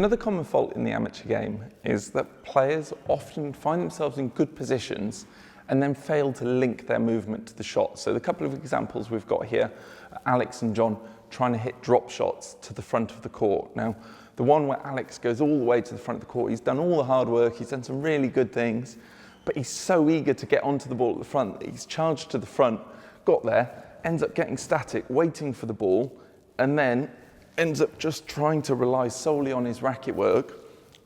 Another common fault in the amateur game is that players often find themselves in good positions and then fail to link their movement to the shot. So the couple of examples we've got here are Alex and John trying to hit drop shots to the front of the court. Now, the one where Alex goes all the way to the front of the court, he's done all the hard work, he's done some really good things, but he's so eager to get onto the ball at the front that he's charged to the front, got there, ends up getting static, waiting for the ball, and then ends up just trying to rely solely on his racket work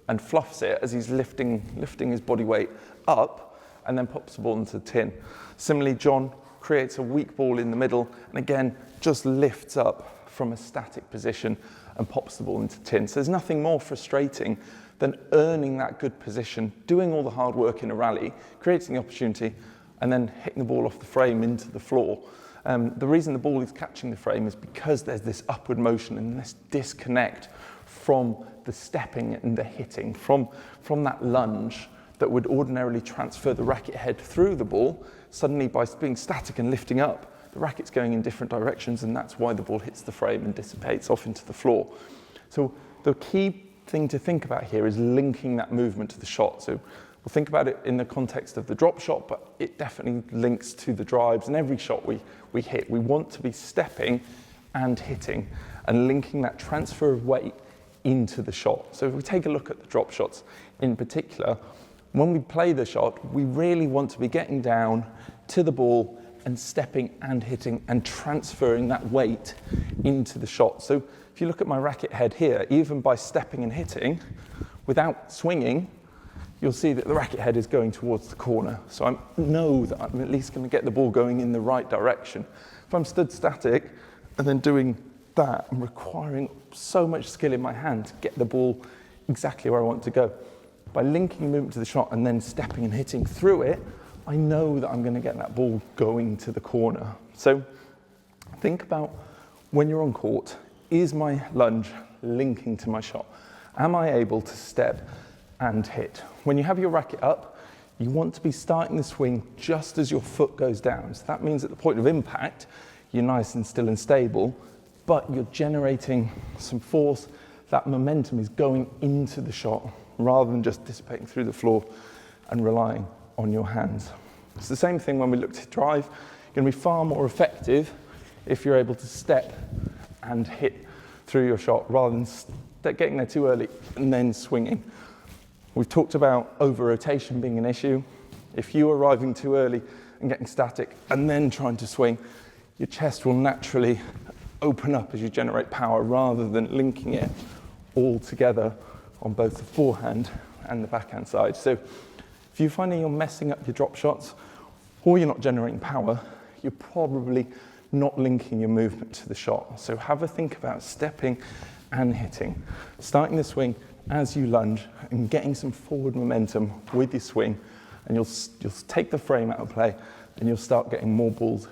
and fluffs it as he's lifting his body weight up and then pops the ball into the tin. Similarly, John creates a weak ball in the middle and again just lifts up from a static position and pops the ball into the tin. So there's nothing more frustrating than earning that good position, doing all the hard work in a rally, creating the opportunity, and then hitting the ball off the frame into the floor. The reason the ball is catching the frame is because there's this upward motion and this disconnect from the stepping and the hitting, from that lunge that would ordinarily transfer the racket head through the ball. Suddenly, by being static and lifting up, the racket's going in different directions, and that's why the ball hits the frame and dissipates off into the floor. So the key thing to think about here is linking that movement to the shot. So we'll think about it in the context of the drop shot, but it definitely links to the drives and every shot we hit. We want to be stepping and hitting and linking that transfer of weight into the shot. So if we take a look at the drop shots in particular, when we play the shot, we really want to be getting down to the ball and stepping and hitting and transferring that weight into the shot. So if you look at my racket head here, even by stepping and hitting, without swinging, you'll see that the racket head is going towards the corner. So I know that I'm at least going to get the ball going in the right direction. If I'm stood static and then doing that, I'm requiring so much skill in my hand to get the ball exactly where I want to go. By linking movement to the shot and then stepping and hitting through it, I know that I'm going to get that ball going to the corner. So think about when you're on court, is my lunge linking to my shot? Am I able to step and hit? When you have your racket up, you want to be starting the swing just as your foot goes down. So that means at the point of impact, you're nice and still and stable, but you're generating some force. That momentum is going into the shot rather than just dissipating through the floor and relying on your hands. It's the same thing when we look to drive. You're going to be far more effective if you're able to step and hit through your shot rather than getting there too early and then swinging. We've talked about over-rotation being an issue. If you're arriving too early and getting static and then trying to swing, your chest will naturally open up as you generate power rather than linking it all together on both the forehand and the backhand side. So if you're finding you're messing up your drop shots or you're not generating power, you're probably not linking your movement to the shot. So have a think about stepping and hitting, starting the swing as you lunge and getting some forward momentum with your swing, and you'll take the frame out of play and you'll start getting more balls